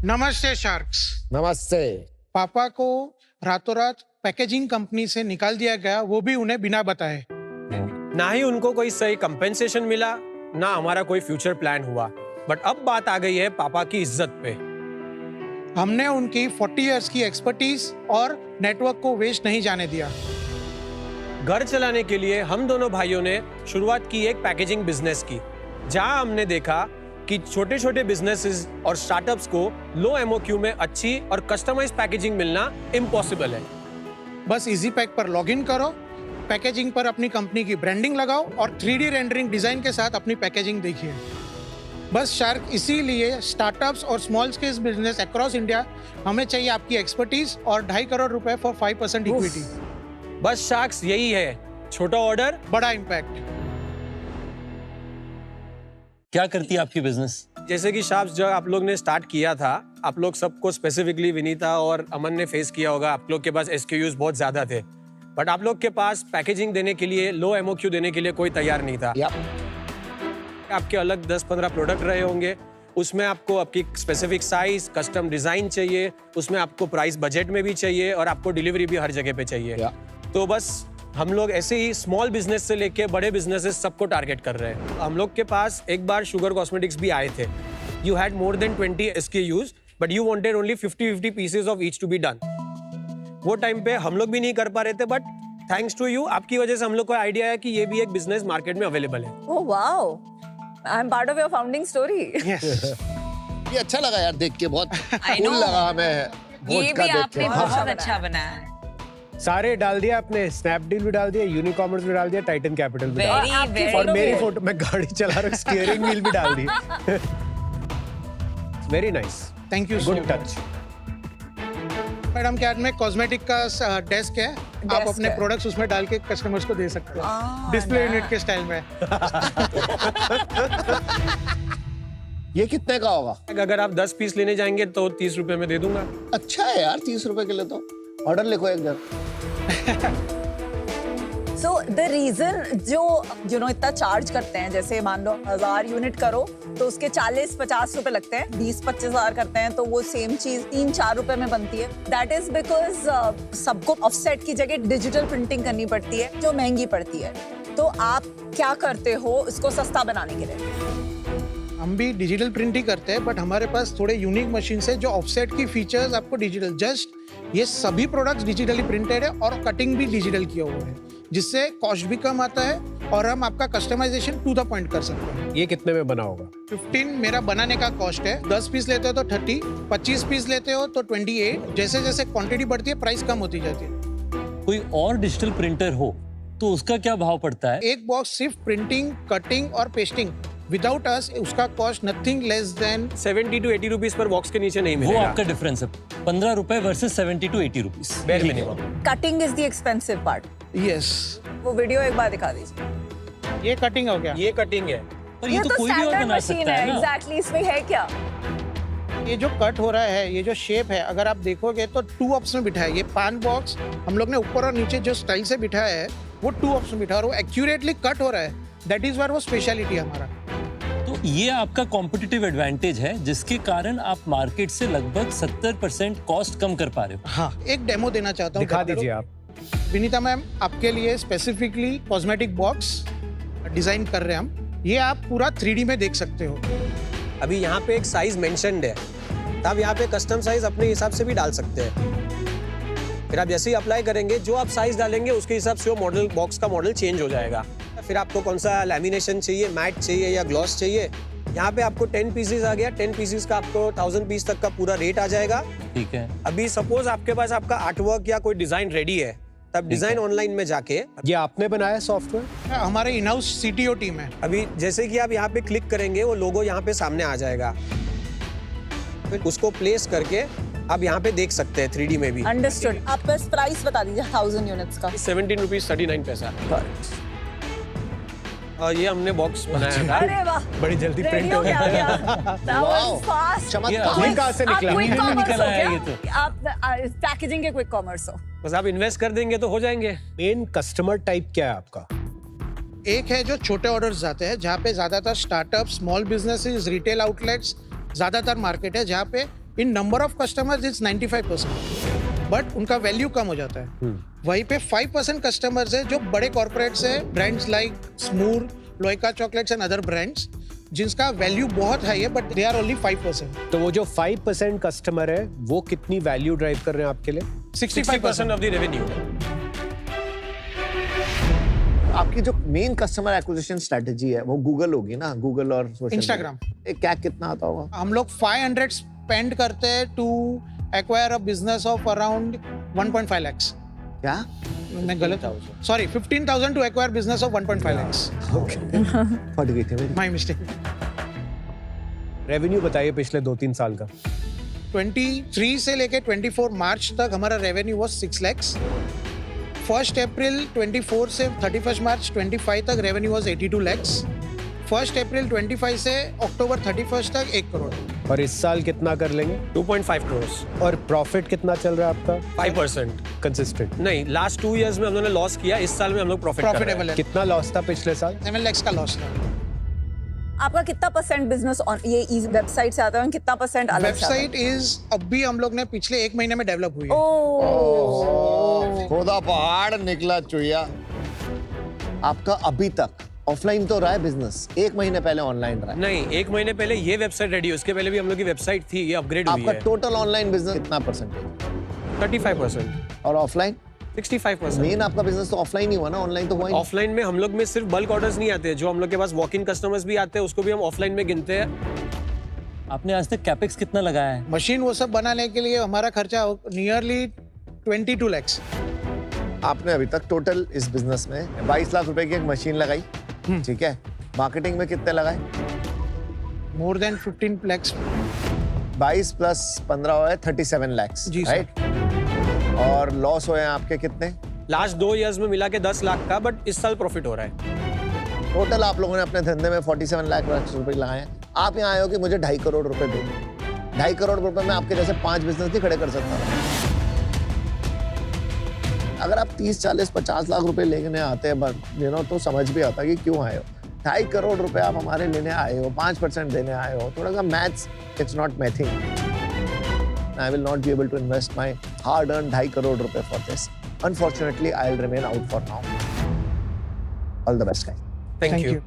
नमस्ते शार्क्स। नमस्ते। पापा को रातों रात पैकेजिंग कंपनी से निकाल दिया गया, वो भी उन्हें बिना बताए। ना ही उनको कोई सही कंपेंसेशन मिला, ना हमारा कोई फ्यूचर प्लान हुआ। बट अब बात आ गई है पापा की इज्जत पे। हमने उनकी 40 इयर्स की एक्सपर्टीज और नेटवर्क को वेस्ट नहीं जाने दिया। घर चलाने के लिए हम दोनों भाइयों ने शुरुआत की एक पैकेजिंग बिजनेस की, जहां हमने देखा कि छोटे छोटे बिजनेसेस और स्टार्टअप्स को लो एमओक्यू में अच्छी और कस्टमाइज पैकेजिंग मिलना इम्पॉसिबल है। बस इजी पैक पर लॉगिन करो, पैकेजिंग पर अपनी कंपनी की ब्रांडिंग लगाओ और 3D रेंडरिंग डिजाइन के साथ अपनी पैकेजिंग देखिए। बस शार्क, इसीलिए स्टार्टअप्स और small scale business across India हमें चाहिए आपकी एक्सपर्टीज और 2.5 करोड़ रुपए फॉर 5% इक्विटी। बस शार्क्स यही है, छोटा ऑर्डर बड़ा इम्पैक्ट। क्या करती है आपकी बिजनेस? जैसे कि शार्क्स जब आप लोग ने स्टार्ट किया था, आप लोग सबको स्पेसिफिकली विनीता और अमन ने फेस किया होगा। आप लोग के पास SKUs बहुत ज्यादा थे, बट आप लोग के पास पैकेजिंग देने के लिए, लो एमओक्यू देने के लिए कोई तैयार नहीं था। आपके अलग 10-15 प्रोडक्ट रहे होंगे, उसमें आपको आपकी स्पेसिफिक साइज, कस्टम डिजाइन चाहिए, उसमें आपको प्राइस बजट में भी चाहिए और आपको डिलीवरी भी हर जगह पे चाहिए। तो बस हम लोग ऐसे ही स्मॉल बिजनेस से लेके बड़े बिजनेसेस सबको टारगेट कर रहे हैं। हम लोग के पास एक बार शुगर कॉस्मेटिक्स भी आए थे। You had more than 20 SKUs, but you wanted only 50 pieces of each to be done. वो टाइम पे हम लोग भी नहीं कर पा रहे थे, बट थैंक्स टू यू, आपकी वजह से हम लोग को आइडिया है कि ये भी एक बिजनेस मार्केट में अवेलेबल है। Oh wow, I am part of your founding story. ये अच्छा लगा यार देख के, बहुत कूल लगा हमें। ये भी आपने बहुत अच्छा बनाया है। सारे डाल दिया आपने, स्नैपडील भी डाल दिया, यूनिकॉमर्स भी डाल दिया, टाइटन कैपिटल भी डाल दिया, Very, और very मेरी good. फोटो, मैं गाड़ी चला रहा हूँ, स्टीयरिंग व्हील भी डाल दी। Very nice, thank you. Good touch. Madam के हाथ में कॉस्मेटिक का डेस्क है, आप अपने प्रोडक्ट्स उसमें डाल के कस्टमर्स को दे सकते हो, डिस्प्ले यूनिट के स्टाइल में। ये कितने का होगा? अगर आप 10 पीस लेने जाएंगे तो 30 रुपए में दे दूंगा। अच्छा है यार, 30 रुपए के लिए तो ऑर्डर लिखो एक घर। सो द रीजन जो इतना चार्ज करते हैं, जैसे मान लो 1000 यूनिट करो तो उसके 40-50 रुपए लगते हैं, 20-25 हजार करते हैं तो वो सेम चीज 3-4 रुपए में बनती है। दैट इज बिकॉज सबको ऑफसेट की जगह डिजिटल प्रिंटिंग करनी पड़ती है, जो महंगी पड़ती है। तो आप क्या करते हो इसको सस्ता बनाने के लिए? हम भी डिजिटल प्रिंट ही करते हैं, बट हमारे पास थोड़े यूनिक मशीन है जो ऑफसेट की फीचर्स आपको डिजिटल, जस्ट ये सभी प्रोडक्ट्स डिजिटली प्रिंटेड है और कटिंग भी डिजिटल किया हुआ है, जिससे कॉस्ट भी कम आता है और हम आपका कस्टमाइजेशन टू द पॉइंट कर सकते हैं। ये कितने में बना होगा? 15 मेरा बनाने का कॉस्ट है, 10 पीस लेते हो तो 30, 25 पीस लेते हो तो 28। जैसे जैसे क्वांटिटी बढ़ती है प्राइस कम होती जाती है। कोई और डिजिटल प्रिंटर हो तो उसका क्या भाव पड़ता है? एक बॉक्स सिर्फ प्रिंटिंग, कटिंग और पेस्टिंग, विदाउट अस उसका cost nothing less than 70 to 80 rupees पर बॉक्स के नीचे नहीं वो मिलेगा। आपका डिफरेंस है, 15 रुपए versus 70 to 80 rupees bare minimum. Cutting is the expensive part. Yes. वो वीडियो एक बार दिखा दीजिए। ये कटिंग हो गया, ये कटिंग है। पर ये तो कोई भी और स्टैंडर्ड बना मशीन सकता है। है ना। एग्जैक्टली, इसमें है क्या? ये जो कट हो रहा है, ये जो शेप है, अगर आप देखोगे तो 2 ऑप्स में बिठा है। ये पान बॉक्स हम लोग ने ऊपर और नीचे जो स्टाइल से बिठाया है वो 2 ऑप्स में बिठा है और वो एक्यूरेटली कट हो रहा है। दैट इज वायर वो स्पेशलिटी हमारा। तो ये आपका कॉम्पिटिटिव एडवांटेज है, जिसके कारण आप मार्केट से लगभग 70% कॉस्ट कम कर पा रहे हो। हाँ, एक डेमो देना चाहता हूँ। दिखा दीजिए आप। विनीता मैम, आपके लिए स्पेसिफिकली कॉस्मेटिक बॉक्स डिजाइन कर रहे हैं हम। ये आप पूरा 3D में देख सकते हो। अभी यहाँ पे एक साइज मेंशन्ड है, तो आप यहाँ पे कस्टम साइज अपने हिसाब से भी डाल सकते हैं। फिर आप जैसे ही अप्लाई करेंगे, जो आप साइज डालेंगे उसके हिसाब से वो मॉडल, बॉक्स का मॉडल चेंज हो जाएगा। फिर आपको कौन सा लैमिनेशन चाहिए, मैट चाहिए या ग्लॉस चाहिए, यहाँ पे आपको 10 पीसेस आ गया। 10 पीसेस का आपको 1000 पीस तक का पूरा रेट आ जाएगा। ठीक है। अभी सपोज आपके पास आपका आर्टवर्क या कोई डिजाइन रेडी है, तब डिजाइन ऑनलाइन में जाके, ये आपने बनाया सॉफ्टवेयर? हमारे इन हाउस CTO टीम है। अभी जैसे कि आप यहाँ पे क्लिक करेंगे, वो लोगो यहाँ पे सामने आ जाएगा। फिर उसको प्लेस करके आप यहाँ पे देख सकते हैं 3D में भी। अंडरस्टूड। आप बस प्राइस बता दीजिए 1000 यूनिट्स का। 17 रुपीज 39 पैसा। और ये हमने बॉक्स बनाया था। अरे वाह, बड़ी जल्दी रेडी प्रिंट हो हो गया गया। That was fast. ये अभी कहाँ से निकला? आप क्विक नहीं कॉमर्स निकला हो है ये क्या? आप पैकेजिंग के क्विक कॉमर्स हो? बस आप इन्वेस्ट कर देंगे तो हो जाएंगे। मेन कस्टमर टाइप क्या है आपका? एक है जो छोटे ऑर्डर्स जाते हैं, जहाँ पे ज्यादातर startup, small businesses, retail outlets ज्यादातर मार्केट है, जहाँ पे in number of customers it's 95%, but उनका वैल्यू कम हो जाता है। वहीं पे 5% कस्टमर्स है जो बड़े कॉर्पोरेट्स है, ब्रांड्स लाइक स्मूर, लोइका चॉकलेट्स एंड अदर ब्रांड्स, जिनका वैल्यू बहुत हाई है बट दे आर ओनली 5%। तो वो जो 5% कस्टमर है वो कितनी वैल्यू ड्राइव कर रहे हैं आपके लिए? 60% ऑफ द रेवेन्यू। आपकी जो मेन कस्टमर एक्विजिशन स्ट्रेटजी है वो गूगल होगी ना, गूगल और सोशल Instagram। क्या कितना आता होगा? हम लोग 500 स्पेंड करते हैं to acquire a business of around 1.5 lakhs। क्या? मैं गलत हूँ, sorry, 15,000 to acquire business of 1.5 lakhs। फट गई थी मेरी। My mistake. रेवेन्यू बताइए पिछले 2-3 साल का। 23 से लेके 24 मार्च तक हमारा रेवेन्यू was 6 lakhs। 1 अप्रैल 24 से 31 मार्च 25 तक रेवेन्यू was 82 lakhs। 1 अप्रैल 25 से अक्टूबर 31 तक 1 करोड़। और इस साल कितना कर लेंगे? 2.5 crores। और प्रॉफिट कितना चल रहा है आपका? 5%। कंसिस्टेंट? नहीं, लास्ट 2 years में हम लोगों ने लॉस किया, इस साल में हम लोग प्रॉफिटेबल है। कितना लॉस था पिछले साल? 7 lakhs का लॉस था। आपका कितना परसेंट बिजनेस ये वेबसाइट से आता है, कितना परसेंट अलग से आता है? वेबसाइट इज अभी हम लोग ने पिछले 1 महीने में डेवलप हुई है। ओह, खुदा पहाड़ निकला चुहिया। आपका अभी तक ऑफलाइन तो रहा है बिजनेस, 1 महीने पहले ऑनलाइन रहा है। नहीं, 1 महीने पहले ये वेबसाइट रेडी है, उसके पहले भी हम लोग की वेबसाइट थी, ये अपग्रेड हुई आपका है। टोटल ऑनलाइन बिजनेस कितना परसेंटेज? 35%। और ऑफलाइन? 65%। मेन आपका बिजनेस तो ऑफलाइन ही हुआ ना, ऑनलाइन तो हुआ ही नहीं। ऑफलाइन में हम लोग में सिर्फ बल्क ऑर्डर्स नहीं आते, जो हम लोग के पास वॉक इन कस्टमर्स भी आते हैं, उसको भी हम ऑफलाइन में गिनते हैं। आपने आज तक कैपेक्स कितना लगाया है? मशीन वो सब बनाने के लिए हमारा खर्चा नियरली 22 lakhs। आपने अभी तक टोटल इस बिजनेस में 22 लाख रुपए की एक मशीन लगाई, ठीक है। मार्केटिंग में कितने लगाए? More than 15 lakhs। 22 प्लस 15 हुए 37 lakhs, जी, सर। राइट। और लॉस हुए हैं आपके कितने? लास्ट 2 years में मिला के 10 लाख का, बट इस साल प्रॉफिट हो रहा है। टोटल आप लोगों ने अपने धंधे में 47 लाख रुपए लगाए हैं। आप यहाँ आए हो कि मुझे 2.5 करोड़ रुपए दो। 2.5 करोड़ रुपए में आपके जैसे 5 बिजनेस नहीं खड़े कर सकता। अगर आप 30, 40, 50 लाख रुपए लेने आते हैं तो समझ भी आता है कि क्यों आए हो। 2.5 करोड़ रुपए आप हमारे लेने आए हो, 5% देने आए हो, थोड़ा सा maths, it's not my thing. I will not be able to invest my hard earn 2.5 crore रुपए for this. Unfortunately I will remain out for now. All the best guys. Thank you.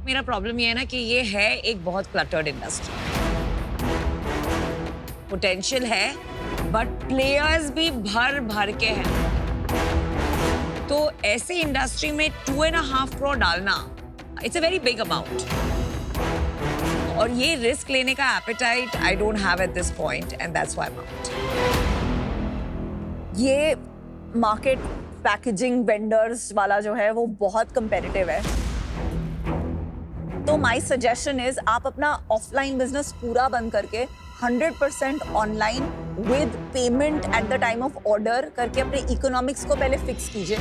मेरा प्रॉब्लम ये है ना कि ये है एक बहुत क्लटर्ड इंडस्ट्री। पोटेंशियल है बट प्लेयर्स भी भर भर के हैं। तो ऐसी इंडस्ट्री में 2.5 करोड़ डालना, it's a very big amount. और ये रिस्क लेने का appetite I don't have at this point and that's why I am out. ये मार्केट पैकेजिंग वेंडर्स वाला जो है वो बहुत कंपेटिटिव है। तो माय सजेशन इज आप अपना ऑफलाइन बिजनेस पूरा बंद करके 100% online with payment at the time of order करके अपने इकोनॉमिक्स को पहले फिक्स कीजिए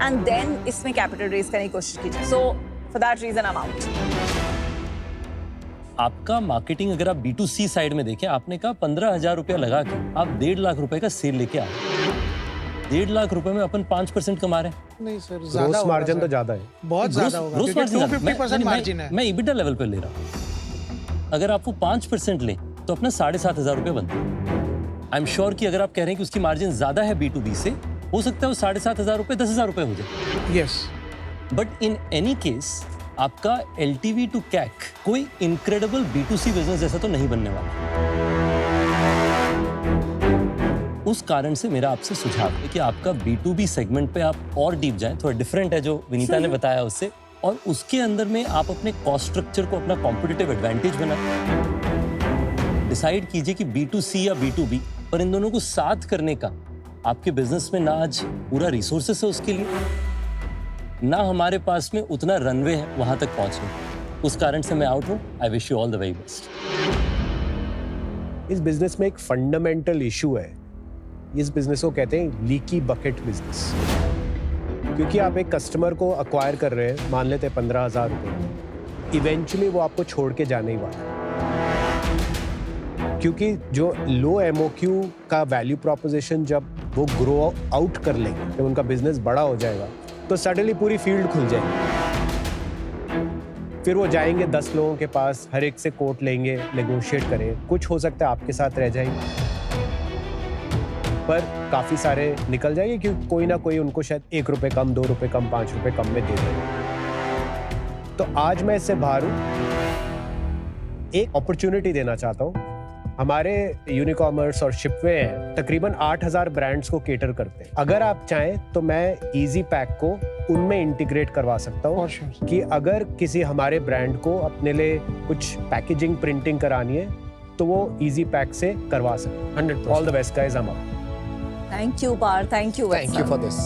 एंड देन इसमें कैपिटल रेज करने की कोशिश कीजिए। So for that reason I am out. आपका मार्केटिंग अगर आप B2C साइड में देखें, आपने कहा 15,000 रुपया लगा के आप 1.5 लाख रुपए का सेल लेके आए। 1.5 लाख रुपए में अपन 5% कमा रहे हैं। नहीं सर, ज्यादा ग्रोस होगा मार्जिन सर। तो ज्यादा है। बहुत ज्यादा होगा ग्रोस क्योंकि मार्जिन 250% मार्जिन है। मैं EBITDA लेवल पे ले रहा हूँ। अगर आप वो 5% लें तो अपना 7,500 रुपये बनता है। आई एम श्योर कि अगर आप कह रहे हैं कि उसकी मार्जिन ज्यादा है B2B से, हो सकता है वो 7,500 रुपये 10,000 रुपये हो जाए। Yes. But in any case आपका LTV to CAC कोई इनक्रेडिबल B2C बिजनेस जैसा तो नहीं बनने वाला। उस कारण से मेरा आपसे सुझाव है कि आपका B2B सेगमेंट पे आप और डीप जाएं, थोड़ा डिफरेंट है जो विनीता ने बताया उससे, और उसके अंदर में आप अपने कॉस्ट स्ट्रक्चर को अपना कॉम्पिटिटिव एडवांटेज बनाएं। डिसाइड कीजिए कि B2C या B2B, पर इन दोनों को साथ करने का आपके बिजनेस में ना आज पूरा रिसोर्सेस है उसके लिए, ना हमारे पास में उतना रनवे है वहां तक पहुंचने। उस कारण से मैं आउट हूं। I wish you all the very best. इस बिजनेस में एक फंडामेंटल इशू है। इस बिजनेस को कहते हैं लीकी बकेट बिजनेस। क्योंकि आप एक कस्टमर को अक्वायर कर रहे हैं, मान लेते हैं 15,000 रुपये, इवेंचुअली वो आपको छोड़ के जाने ही वाला है। क्योंकि जो लो MOQ का वैल्यू प्रोपोजिशन जब वो ग्रो आउट कर लेंगे, जब उनका बिजनेस बड़ा हो जाएगा, तो सडनली पूरी फील्ड खुल जाएगी। फिर वो जाएंगे 10 लोगों के पास, हर एक से कोट लेंगे, नेगोशिएट करें, कुछ हो सकता है आपके साथ रह जाएंगे, पर काफी सारे निकल जाएंगे क्योंकि कोई ना कोई उनको शायद 1 रुपए कम, 2 रुपए कम, 5 रुपए कम में दे देंगे। तो आज मैं इससे बाहर हूँ, एक अपॉर्चुनिटी देना चाहता हूँ। हमारे यूनिकॉमर्स और शिपवे हैं, तकरीबन 8000 ब्रांड्स को केटर करते हैं। अगर आप चाहें तो मैं इजी पैक को उनमें इंटीग्रेट करवा सकता हूँ कि अगर किसी हमारे ब्रांड को अपने लिए कुछ पैकेजिंग प्रिंटिंग करानी है तो वो इजी पैक से करवा सकते हैं। 100%। All the best guys, I'm up. Thank you पार, thank you Thank you for this.